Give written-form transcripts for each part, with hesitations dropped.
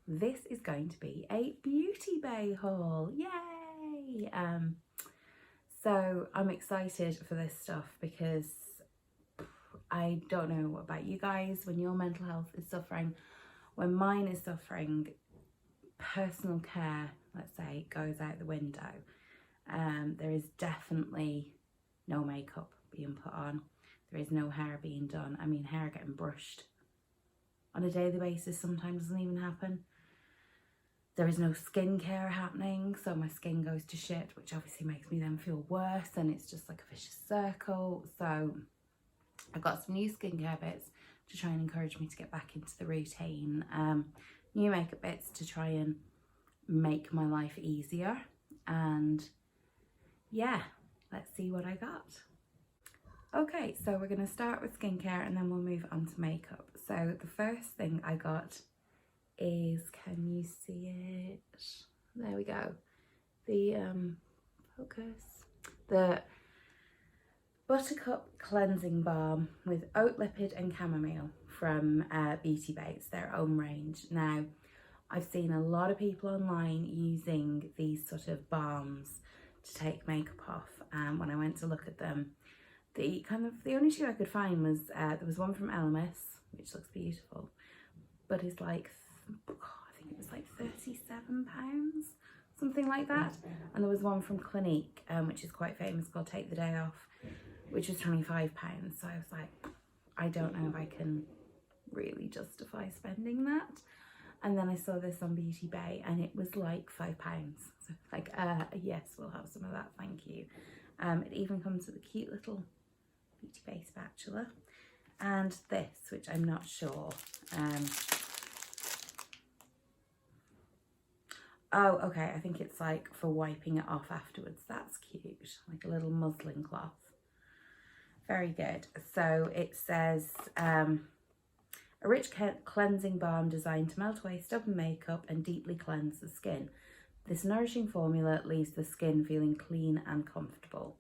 This is going to be a beauty bay haul, yay! So I'm excited for this stuff because I don't know about you guys, when your mental health is suffering, when mine is suffering, personal care, let's say, goes out the window. There is definitely no makeup being put on. There is no hair being done. I mean, hair getting brushed on a daily basis sometimes doesn't even happen. There is no skincare happening, so my skin goes to shit, which obviously makes me then feel worse, and it's just like a vicious circle. So I've got some new skincare bits to try and encourage me to get back into the routine. New makeup bits to try and make my life easier. And yeah, let's see what I got. Okay, so we're going to start with skincare and then we'll move on to makeup. So the first thing I got is, can you see it? There we go. The focus. The Buttercup Cleansing Balm with Oat Lipid and Chamomile from Beauty Bay. It's their own range. Now, I've seen a lot of people online using these sort of balms to take makeup off, and when I went to look at them, the only two I could find was there was one from Elemis, which looks beautiful, but it's like, I think it was like £37, something like that. And there was one from Clinique, which is quite famous, called Take the Day Off, which was £25. So I was like, I don't know if I can really justify spending that. And then I saw this on Beauty Bay and it was like £5. So like, yes, we'll have some of that, thank you. It even comes with a cute little Beauty Bay spatula. And this, which I'm not sure. Oh, okay, I think it's like for wiping it off afterwards. That's cute, like a little muslin cloth. Very good. So it says, a rich cleansing balm designed to melt away stubborn makeup and deeply cleanse the skin. This nourishing formula leaves the skin feeling clean and comfortable.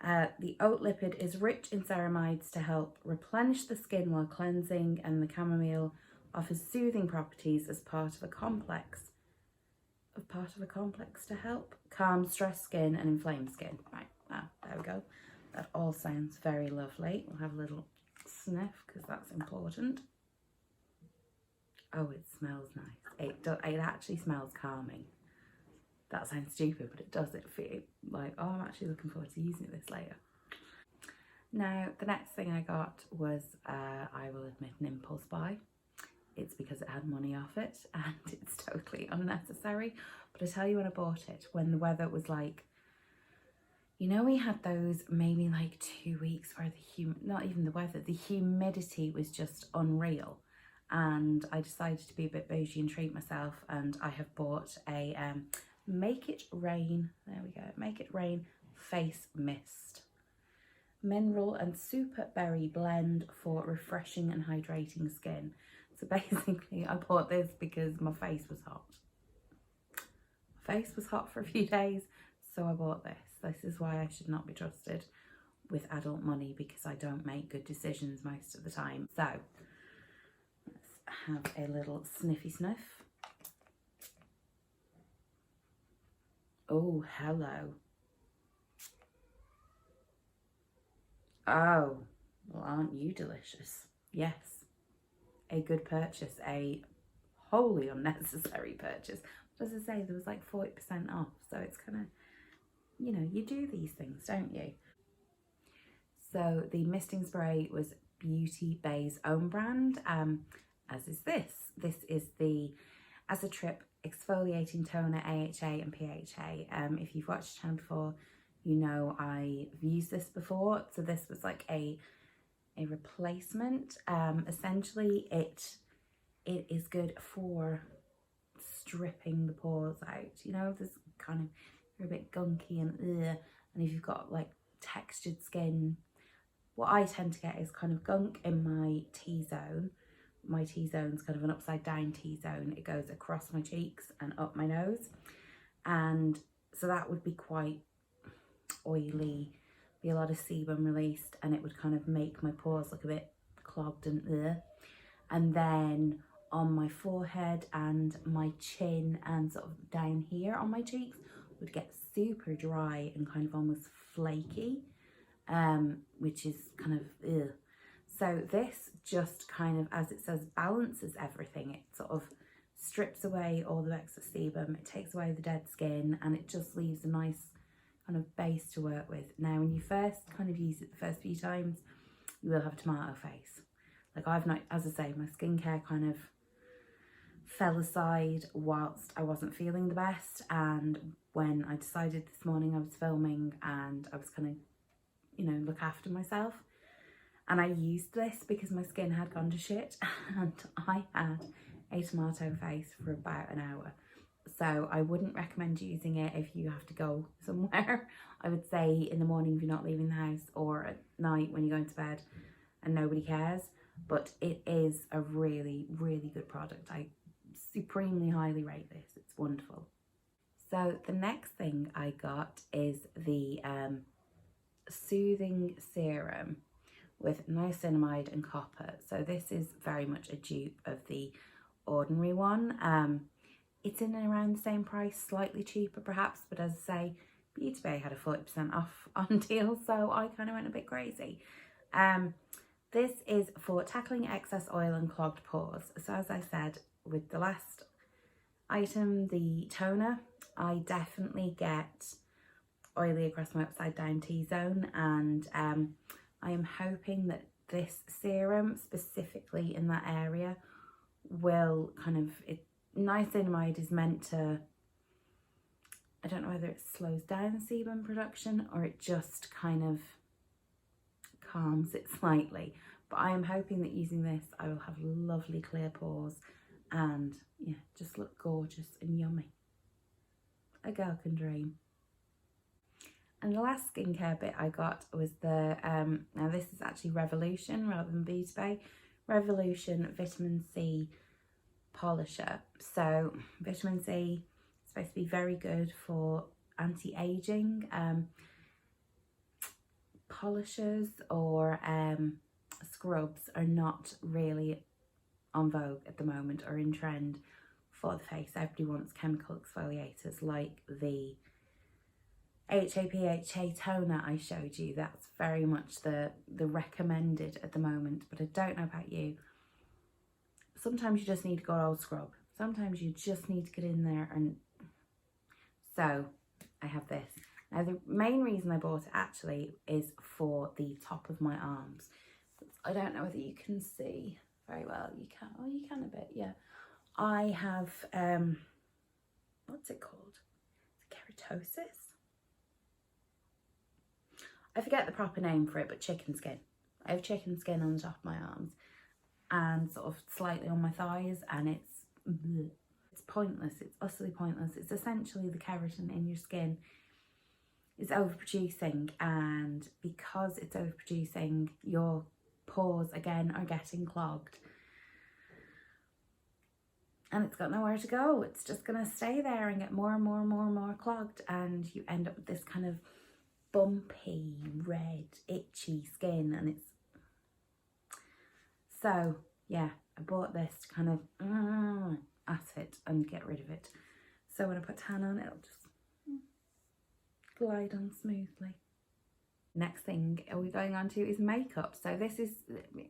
The oat lipid is rich in ceramides to help replenish the skin while cleansing, and the chamomile offers soothing properties as part of a complex to help calm stressed skin and inflamed skin. Right, there we go. That all sounds very lovely. We'll have a little sniff because that's important. Oh, it smells nice. It actually smells calming. That sounds stupid, but it does. It feel like, oh, I'm actually looking forward to using this later. Now, the next thing I got was, I will admit, an impulse buy. It's because it had money off it and it's totally unnecessary. But I tell you when I bought it, when the weather was like, you know, we had those maybe like 2 weeks where not even the weather, the humidity was just unreal. And I decided to be a bit bougie and treat myself, and I have bought a Make It Rain, there we go, Make It Rain Face Mist. Mineral and super berry blend for refreshing and hydrating skin. So basically I bought this because my face was hot. My face was hot for a few days, so I bought this. This is why I should not be trusted with adult money, because I don't make good decisions most of the time. So let's have a little sniffy sniff. Oh, hello. Oh, well, aren't you delicious? Yes, a good purchase, a wholly unnecessary purchase. But as I say, there was like 40% off, so it's kind of, you know, you do these things, don't you? So the misting spray was Beauty Bay's own brand, as is this. This is the Azatrip Exfoliating Toner AHA and PHA. If you've watched the channel before, you know I've used this before. So this was like a replacement. Essentially, it is good for stripping the pores out. You know, there's kind of, you're a bit gunky and if you've got like textured skin, what I tend to get is kind of gunk in my T-zone. My T-zone's kind of an upside down T-zone. It goes across my cheeks and up my nose, and so that would be quite oily, be a lot of sebum released, and it would kind of make my pores look a bit clogged and then on my forehead and my chin and sort of down here on my cheeks would get super dry and kind of almost flaky, which is kind of ugh. So this just kind of, as it says, balances everything. It sort of strips away all the excess sebum, it takes away the dead skin, and it just leaves a nice kind of base to work with. Now, when you first kind of use it the first few times, you will have a tomato face. Like, I've not, as I say, my skincare kind of fell aside whilst I wasn't feeling the best, and when I decided this morning I was filming and I was kind of, you know, look after myself, and I used this because my skin had gone to shit and I had a tomato face for about an hour. So I wouldn't recommend using it if you have to go somewhere. I would say in the morning if you're not leaving the house, or at night when you're going to bed and nobody cares. But it is a really, really good product. I supremely highly rate this. It's wonderful. So the next thing I got is the Soothing Serum with niacinamide and copper. So this is very much a dupe of the ordinary one. It's in and around the same price, slightly cheaper perhaps, but as I say, Beauty Bay had a 40% off on deal, so I kind of went a bit crazy. This is for tackling excess oil and clogged pores. So as I said with the last item, the toner, I definitely get oily across my upside down T-zone, and I am hoping that this serum specifically in that area will kind of, niacinamide is meant to, I don't know whether it slows down sebum production or it just kind of calms it slightly, but I am hoping that using this I will have lovely clear pores and yeah, just look gorgeous and yummy. A girl can dream. And the last skincare bit I got was the, now this is actually Revolution rather than Beauty Bay, Revolution Vitamin C Polisher. So vitamin C is supposed to be very good for anti-aging. Polishers or scrubs are not really on vogue at the moment or in trend for the face. Everybody wants chemical exfoliators like the HA toner I showed you. That's very much the recommended at the moment, but I don't know about you. Sometimes you just need to go old scrub. Sometimes you just need to get in there, and so I have this. Now the main reason I bought it actually is for the top of my arms. I don't know whether you can see very well. You can, oh you can a bit, yeah. I have, what's it called? Keratosis? I forget the proper name for it, but chicken skin. I have chicken skin on the top of my arms and sort of slightly on my thighs, and it's pointless. It's utterly pointless. It's essentially the keratin in your skin is overproducing, and because it's overproducing, your pores again are getting clogged and it's got nowhere to go. It's just going to stay there and get more and more and more and more clogged, and you end up with this kind of bumpy, red, itchy skin. And it's, so yeah, I bought this to kind of at it and get rid of it. So when I put tan on, it'll just glide on smoothly. Next thing we're going on to is makeup. So this is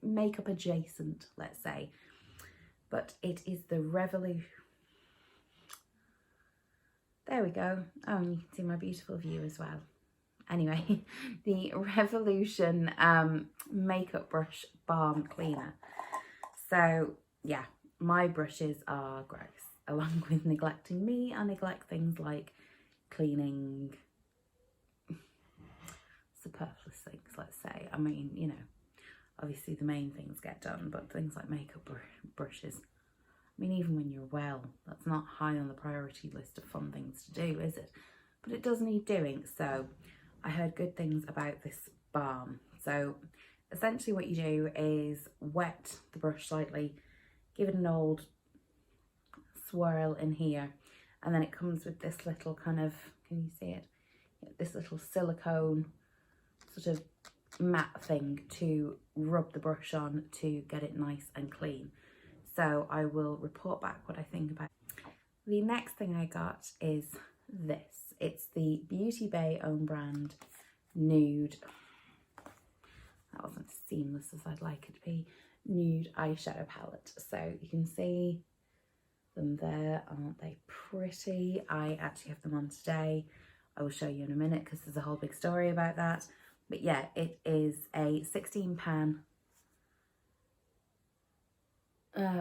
makeup adjacent, let's say, but it is the Revolution. There we go. Oh, and you can see my beautiful view as well. Anyway, the Revolution makeup brush balm cleaner. So yeah, my brushes are gross. Along with neglecting me, I neglect things like cleaning superfluous things, let's say. I mean, you know, obviously the main things get done, but things like makeup brushes, I mean, even when you're well, that's not high on the priority list of fun things to do, is it? But it does need doing. So I heard good things about this balm. So essentially what you do is wet the brush slightly, give it an old swirl in here, and then it comes with this little kind of, can you see it? This little silicone sort of matte thing to rub the brush on to get it nice and clean. So I will report back what I think about it. The next thing I got is this. It's the Beauty Bay own brand Nude. That wasn't as seamless as I'd like it to be. Nude eyeshadow palette. So you can see them there. Aren't they pretty? I actually have them on today. I will show you in a minute because there's a whole big story about that. But yeah, it is a 16 pan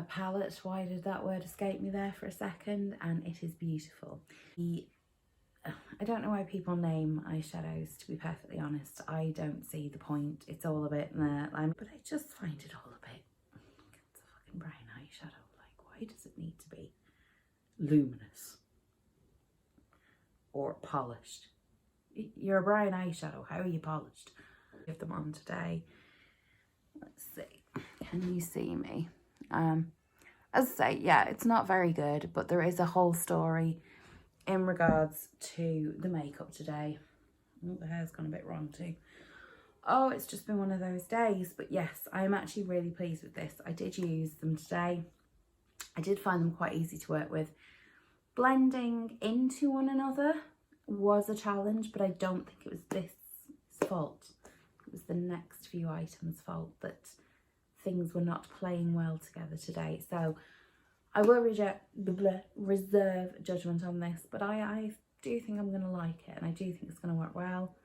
palette. Why did that word escape me there for a second? And it is beautiful. I don't know why people name eyeshadows, to be perfectly honest. I don't see the point. It's all a bit but I just find it all a bit, it's a fucking brown eyeshadow. Like, why does it need to be luminous or polished? You're a brown eyeshadow, how are you polished? I have them on today. Let's see, can you see me? As I say, yeah, it's not very good, but there is a whole story in regards to the makeup today. Oh, the hair's gone a bit wrong too. Oh, it's just been one of those days. But yes, I am actually really pleased with this. I did use them today. I did find them quite easy to work with. Blending into one another was a challenge, but I don't think it was this fault. It was the next few items' fault that things were not playing well together today. So I will reserve judgment on this, but I do think I'm going to like it, and I do think it's going to work well.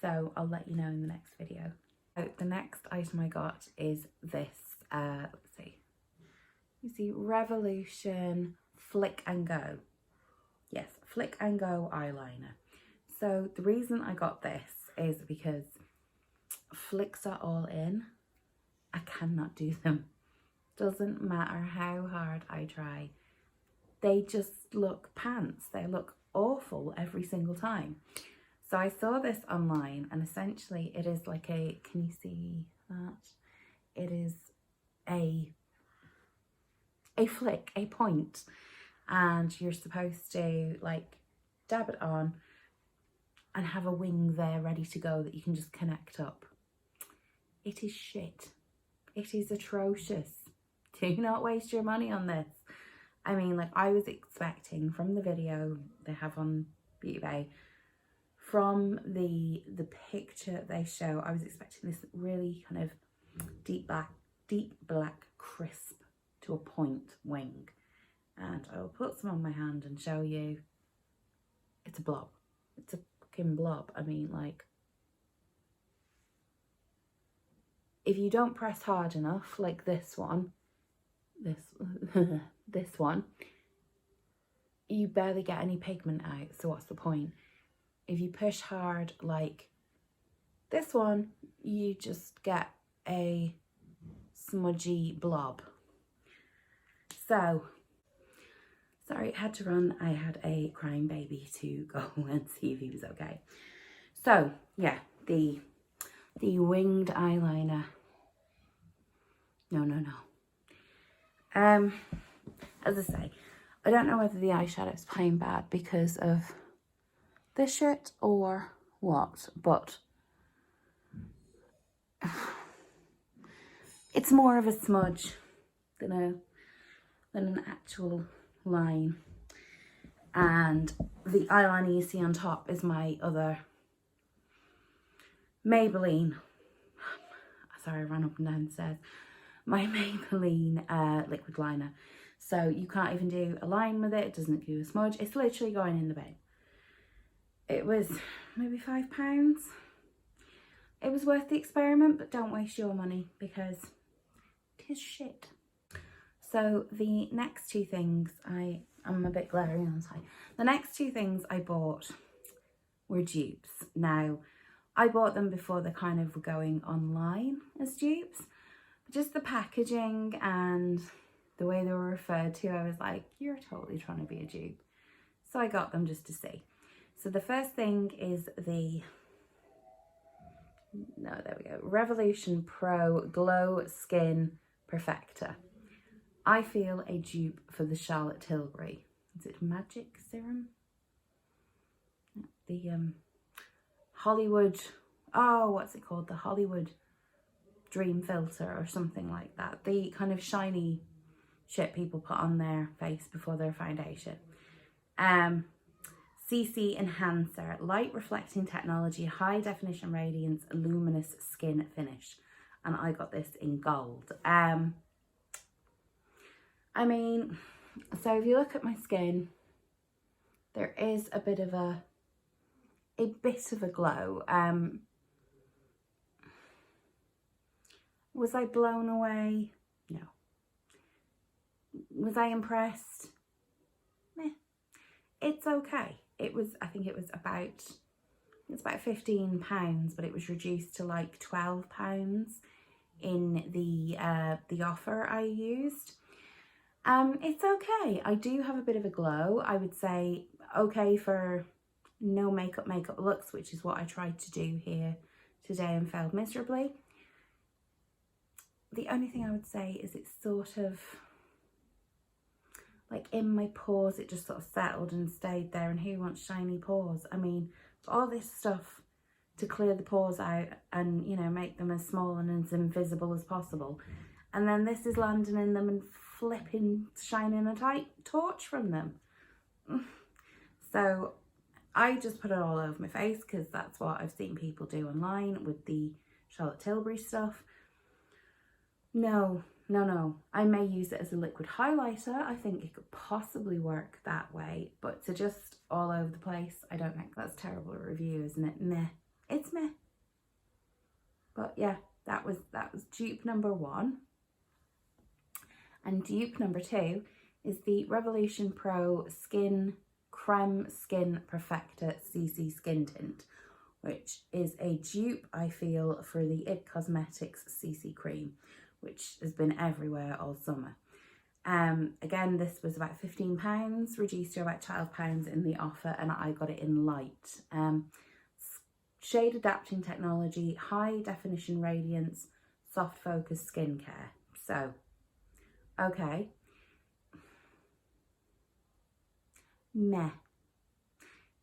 So I'll let you know in the next video. So the next item I got is this, let's see. You see Revolution Flick and Go. Yes, Flick and Go eyeliner. So the reason I got this is because flicks are all in. I cannot do them. Doesn't matter how hard I try. They just look pants. They look awful every single time. So I saw this online, and essentially it is like a, can you see that? It is a flick, a point, and you're supposed to like dab it on and have a wing there ready to go that you can just connect up. It is shit. It is atrocious. Do not waste your money on this. I mean, like, I was expecting from the video they have on Beauty Bay, from the picture they show, I was expecting this really kind of deep black crisp to a point wing. And I will put some on my hand and show you. It's a blob. It's a fucking blob. I mean, like, if you don't press hard enough, like this one, this one, you barely get any pigment out, so what's the point? If you push hard like this one, you just get a smudgy blob. So, sorry, I had to run. I had a crying baby to go and see if he was okay. So, yeah, the winged eyeliner. No. As I say, I don't know whether the eyeshadow is playing bad because of this shit or what, but it's more of a smudge than an actual line. And the eyeliner you see on top is my other Maybelline. Sorry, I ran up and down the stairs. My Maybelline liquid liner. So you can't even do a line with it. It doesn't do a smudge. It's literally going in the bin. It was maybe £5. It was worth the experiment, but don't waste your money because it is shit. So the next two things, I'm a bit glary on the side. The next two things I bought were dupes. Now, I bought them before they kind of were going online as dupes. Just the packaging and the way they were referred to, I was like, you're totally trying to be a dupe. So I got them just to see. So the first thing is there we go, Revolution Pro Glow Skin Perfector. I feel a dupe for the Charlotte Tilbury. Is it Magic Serum? The Hollywood, oh, what's it called? The Hollywood Dream Filter or something like that. The kind of shiny shit people put on their face before their foundation. CC Enhancer, light reflecting technology, high definition radiance, luminous skin finish. And I got this in gold. I mean, so if you look at my skin, there is a bit of a glow. Was I blown away? No. Was I impressed? Meh. It's okay. I think it was about £15, but it was reduced to like £12 in the offer I used. It's okay. I do have a bit of a glow. I would say okay for no makeup looks, which is what I tried to do here today and failed miserably. The only thing I would say is it's sort of like in my pores, it just sort of settled and stayed there, and who wants shiny pores? I mean, all this stuff to clear the pores out and, you know, make them as small and as invisible as possible. And then this is landing in them and flipping, shining a tight torch from them. So I just put it all over my face because that's what I've seen people do online with the Charlotte Tilbury stuff. No. I may use it as a liquid highlighter. I think it could possibly work that way, but to just all over the place, I don't think that's a terrible review, isn't it? Meh. It's meh. But yeah, that was dupe number 1. And dupe number 2 is the Revolution Pro Creme Skin Perfecta CC Skin Tint, which is a dupe, I feel, for the IT Cosmetics CC Cream, which has been everywhere all summer. Again, this was about £15, reduced to about £12 in the offer, and I got it in light. Shade adapting technology, high definition radiance, soft focus skincare. So, okay. Meh.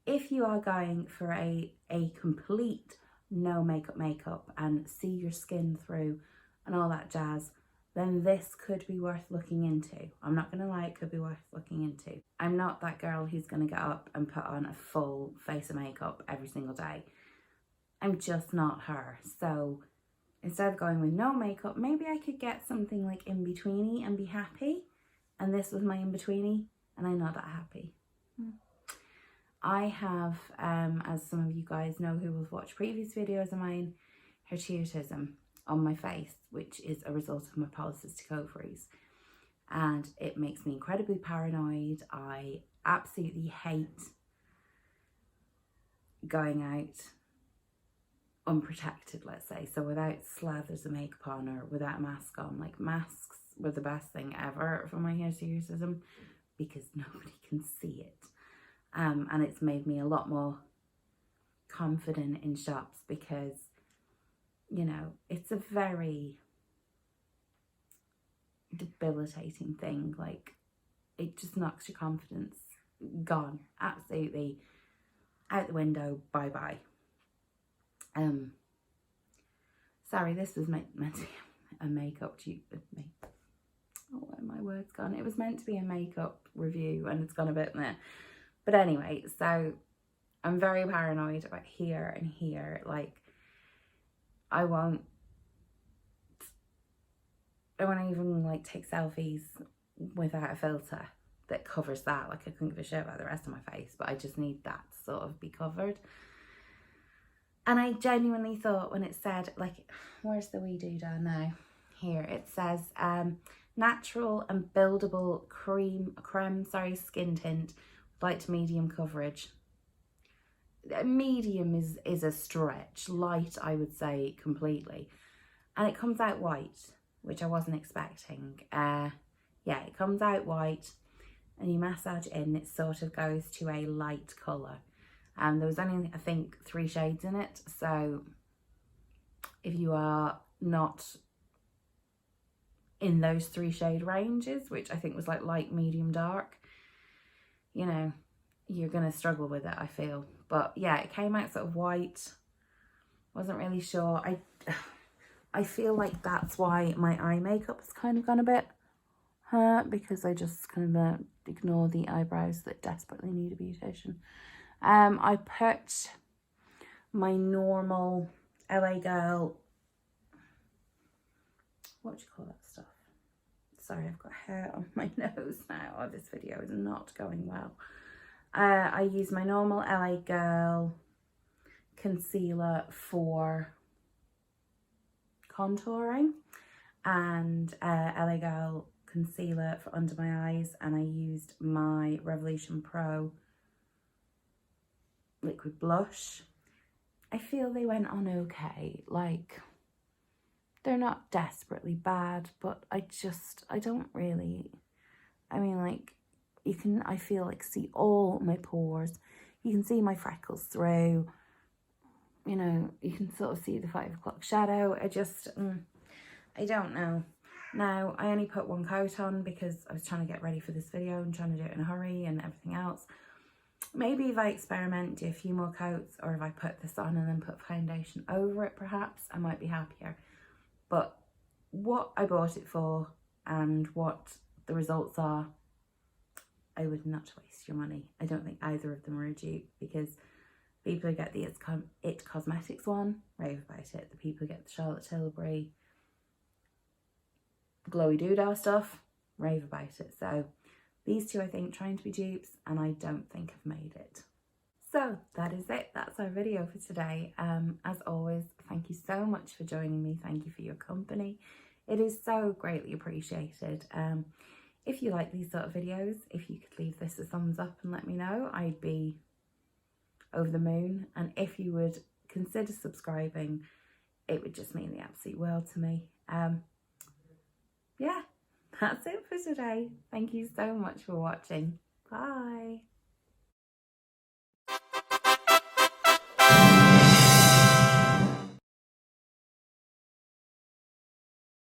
If you are going for a complete no makeup and see your skin through and all that jazz, then this could be worth looking into. I'm not gonna lie, it could be worth looking into. I'm not that girl who's gonna get up and put on a full face of makeup every single day. I'm just not her. So instead of going with no makeup, maybe I could get something like in-betweeny and be happy. And this was my in-betweeny, and I'm not that happy. I have, as some of you guys know who have watched previous videos of mine, hirsutism on my face, which is a result of my polycystic ovaries, and it makes me incredibly paranoid. I absolutely hate going out unprotected, let's say, so without slathers of makeup on or without a mask on. Like, masks were the best thing ever for my hirsutism because nobody can see it, and it's made me a lot more confident in shops because, you know, it's a very debilitating thing. Like, it just knocks your confidence. Gone. Absolutely out the window. Bye bye. Sorry, this was meant to be a makeup oh, where are my words gone? It was meant to be a makeup review and it's gone a bit there. But anyway, so I'm very paranoid about here and here. Like, I won't even like take selfies without a filter that covers that. Like, I couldn't give a shit about the rest of my face, but I just need that to sort of be covered. And I genuinely thought when it said, like, where's the wee doodah now? Here, it says natural and buildable creme skin tint with light to medium coverage. Medium is a stretch. Light, I would say, completely. And it comes out white, which I wasn't expecting. Yeah, it comes out white, and you massage in, it sort of goes to a light colour. There was only, I think, 3 shades in it, so if you are not in those 3 shade ranges, which I think was like light, medium, dark, you know, you're gonna struggle with it, I feel. But yeah, it came out sort of white. Wasn't really sure. I feel like that's why my eye makeup has kind of gone a bit because I just kind of ignore the eyebrows that desperately need a beautician. I put my normal LA Girl, what do you call that stuff? Sorry, I've got hair on my nose now. Oh, this video is not going well. I use my normal LA Girl concealer for contouring and LA Girl concealer for under my eyes, and I used my Revolution Pro liquid blush. I feel they went on okay. Like, they're not desperately bad, but I don't really, I mean, like, I feel like see all my pores. You can see my freckles through, you know, you can sort of see the 5 o'clock shadow. I don't know. Now, I only put one coat on because I was trying to get ready for this video and trying to do it in a hurry and everything else. Maybe if I experiment, do a few more coats, or if I put this on and then put foundation over it, perhaps, I might be happier. But what I bought it for and what the results are, I would not waste your money. I don't think either of them are a dupe, because people who get the It Cosmetics one rave about it. The people who get the Charlotte Tilbury glowy doodah stuff rave about it. So these two, I think, trying to be dupes, and I don't think have made it. So that is it. That's our video for today. As always, thank you so much for joining me. Thank you for your company. It is so greatly appreciated. If you like these sort of videos, if you could leave this a thumbs up and let me know, I'd be over the moon. And if you would consider subscribing, it would just mean the absolute world to me. Yeah, that's it for today. Thank you so much for watching. Bye.